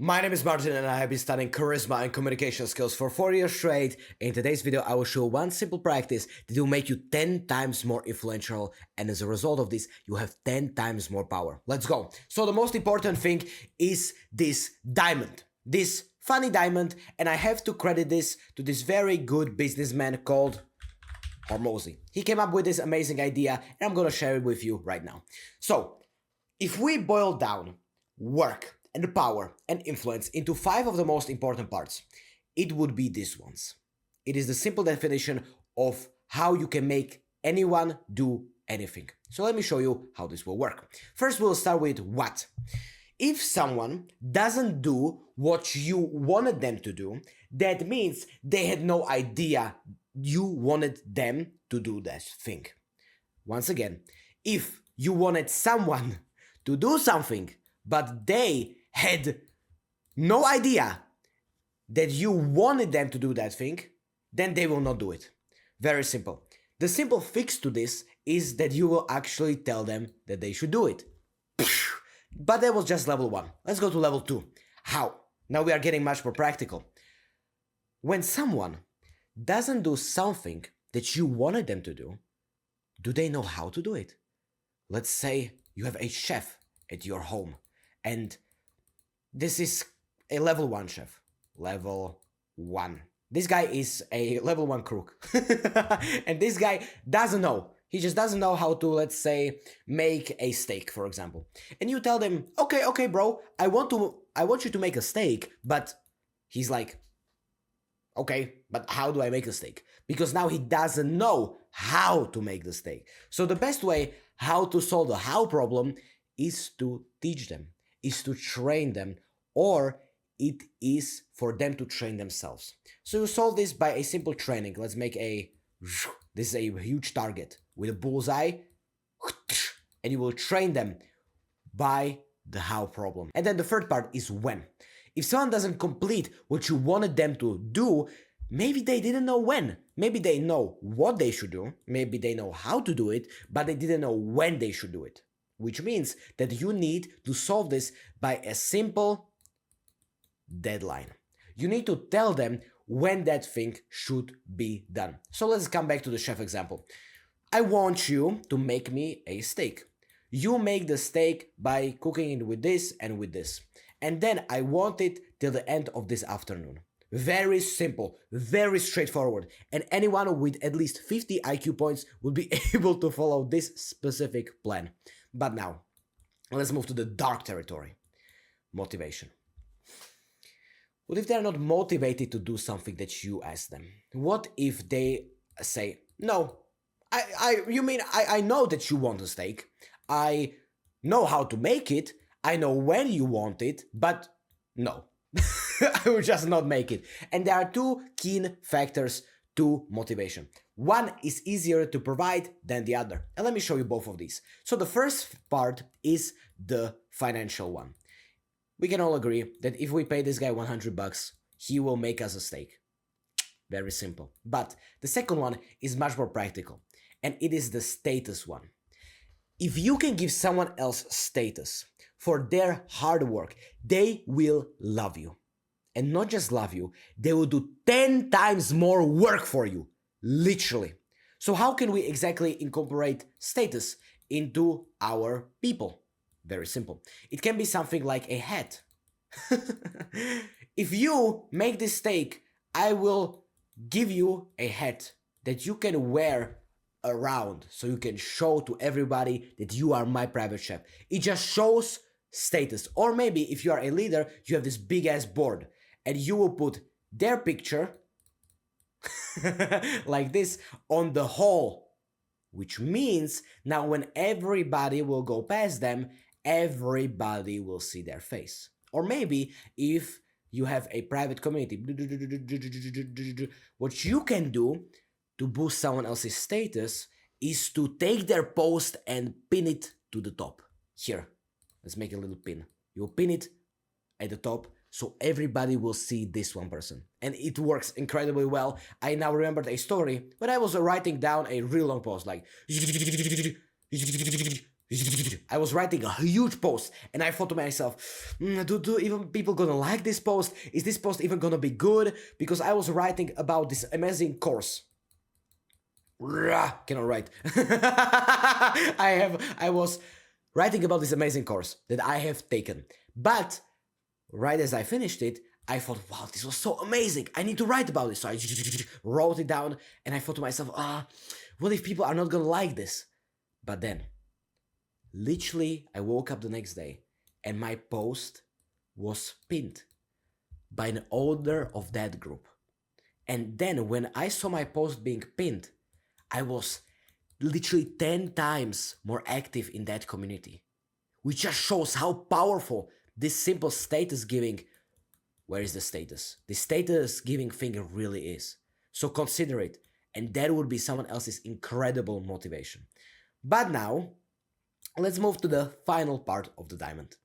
My name is Martin and I have been studying charisma and communication skills for 4 years straight. In today's video, I will show one simple practice that will make you 10 times more influential, and as a result of this, you have 10 times more power. Let's go. So the most important thing is this diamond, this funny diamond, and I have to credit this to this very good businessman called Hormozi. He came up with this amazing idea and I'm gonna share it with you right now. So, if we boil down work and power and influence into 5 of the most important parts, it would be these ones. It is the simple definition of how you can make anyone do anything. So let me show you how this will work. First, we'll start with what. If someone doesn't do what you wanted them to do, that means they had no idea you wanted them to do that thing. Once again, if you wanted someone to do something, but they had no idea that you wanted them to do that thing, then they will not do it. Very simple. The simple fix to this is that you will actually tell them that they should do it. But that was just level 1. Let's go to level 2. How? Now we are getting much more practical. When someone doesn't do something that you wanted them to do they know how to do it? Let's say you have a chef at your home, and this is a level 1 chef. Level 1. This guy is a level 1 crook. And this guy doesn't know. He just doesn't know how to, let's say, make a steak, for example. And you tell them, okay, bro, I want you to make a steak, but he's like, okay, but how do I make a steak? Because now he doesn't know how to make the steak. So the best way how to solve the how problem is to teach them, is to train them, or it is for them to train themselves. So you solve this by a simple training. Let's make this is a huge target with a bullseye, and you will train them by the how problem. And then the third part is when. If someone doesn't complete what you wanted them to do, maybe they didn't know when. Maybe they know what they should do. Maybe they know how to do it, but they didn't know when they should do it. Which means that you need to solve this by a simple deadline. You need to tell them when that thing should be done. So let's come back to the chef example. I want you to make me a steak. You make the steak by cooking it with this and with this. And then I want it till the end of this afternoon. Very simple, very straightforward. And anyone with at least 50 IQ points will be able to follow this specific plan. But now, let's move to the dark territory. Motivation. What if they're not motivated to do something that you ask them? What if they say, no, I know that you want a steak. I know how to make it. I know when you want it, but no. I will just not make it. And there are 2 key factors to motivation. One is easier to provide than the other. And let me show you both of these. So the first part is the financial one. We can all agree that if we pay this guy $100, he will make us a steak. Very simple. But the second one is much more practical, and it is the status one. If you can give someone else status for their hard work, they will love you. And not just love you, they will do 10 times more work for you. Literally. So how can we exactly incorporate status into our people? Very simple. It can be something like a hat. If you make this steak, I will give you a hat that you can wear around so you can show to everybody that you are my private chef. It just shows status. Or maybe if you are a leader, you have this big ass board and you will put their picture like this on the hall, which means now when everybody will go past them, everybody will see their face. Or maybe if you have a private community, what you can do to boost someone else's status is to take their post and pin it to the top. Here, let's make a little pin. You'll pin it at the top so everybody will see this one person. And it works incredibly well. I now remembered a story when I was writing down a real long post like I was writing a huge post and I thought to myself, do even people gonna like this post? Is this post even gonna be good? Because I was writing about this amazing course. Cannot write. I was writing about this amazing course that I have taken. But right as I finished it, I thought, wow, this was so amazing. I need to write about this. So I wrote it down and I thought to myself, what if people are not gonna like this? But then, literally, I woke up the next day and my post was pinned by an owner of that group. And then when I saw my post being pinned, I was literally 10 times more active in that community, which just shows how powerful this simple status giving, where is the status? The status giving thing really is. So consider it, and that would be someone else's incredible motivation. But now, let's move to the final part of the diamond,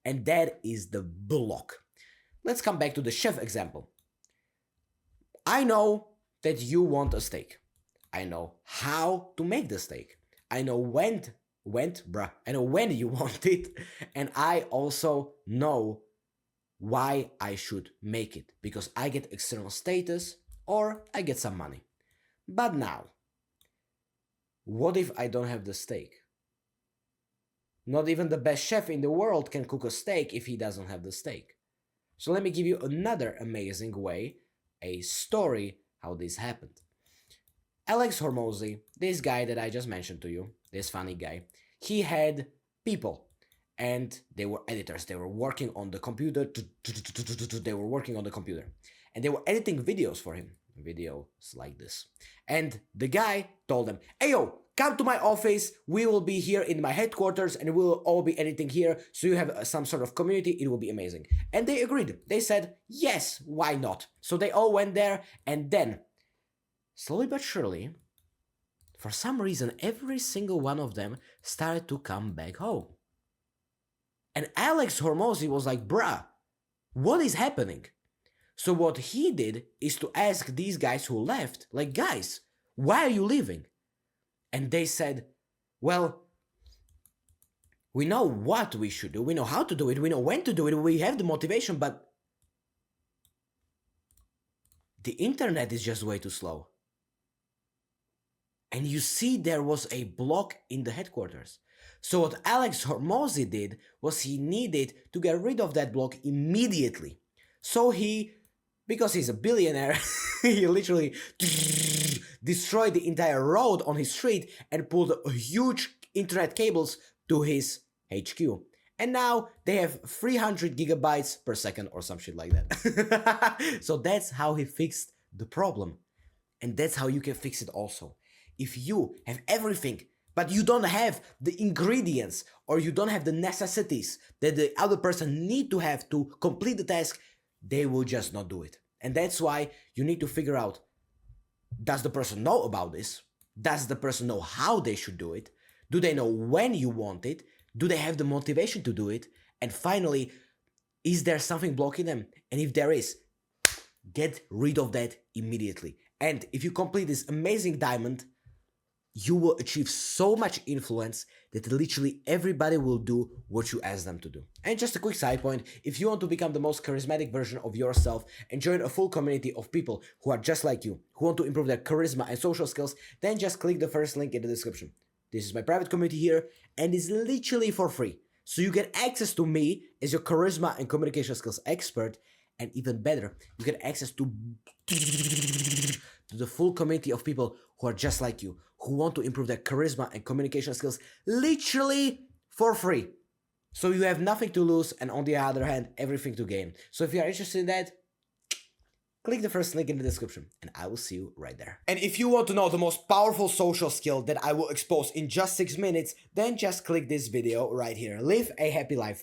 and that is the block. Let's come back to the chef example. I know that you want a steak. I know how to make the steak. I know when you want it, and I also know why I should make it, because I get external status or I get some money. But now, what if I don't have the steak? Not even the best chef in the world can cook a steak if he doesn't have the steak. So let me give you another amazing way, a story how this happened. Alex Hormozi, this guy that I just mentioned to you, this funny guy, he had people and they were editors. They were working on the computer. They were working on the computer and they were editing videos for him. Videos like this. And the guy told them, hey yo, come to my office. We will be here in my headquarters and we will all be editing here. So you have some sort of community. It will be amazing. And they agreed. They said, yes, why not? So they all went there, and then slowly but surely, for some reason, every single one of them started to come back home. And Alex Hormozi was like, bruh, what is happening? So what he did is to ask these guys who left, like, guys, why are you leaving? And they said, well, we know what we should do, we know how to do it, we know when to do it, we have the motivation, but the internet is just way too slow. And you see there was a block in the headquarters. So what Alex Hormozi did was he needed to get rid of that block immediately. So he, because he's a billionaire, he literally destroyed the entire road on his street and pulled huge internet cables to his HQ. And now they have 300 gigabytes per second or some shit like that. So that's how he fixed the problem. And that's how you can fix it also. If you have everything, but you don't have the ingredients or you don't have the necessities that the other person need to have to complete the task, they will just not do it. And that's why you need to figure out, does the person know about this? Does the person know how they should do it? Do they know when you want it? Do they have the motivation to do it? And finally, is there something blocking them? And if there is, get rid of that immediately. And if you complete this amazing diamond, you will achieve so much influence that literally everybody will do what you ask them to do. And just a quick side point, if you want to become the most charismatic version of yourself and join a full community of people who are just like you, who want to improve their charisma and social skills, then just click the first link in the description. This is my private community here, and it's literally for free. So you get access to me as your charisma and communication skills expert, and even better, you get access to the full community of people who are just like you, who want to improve their charisma and communication skills literally for free. So you have nothing to lose, and on the other hand, everything to gain. So if you are interested in that, click the first link in the description, and I will see you right there. And if you want to know the most powerful social skill that I will expose in just 6 minutes, then just click this video right here. Live a happy life.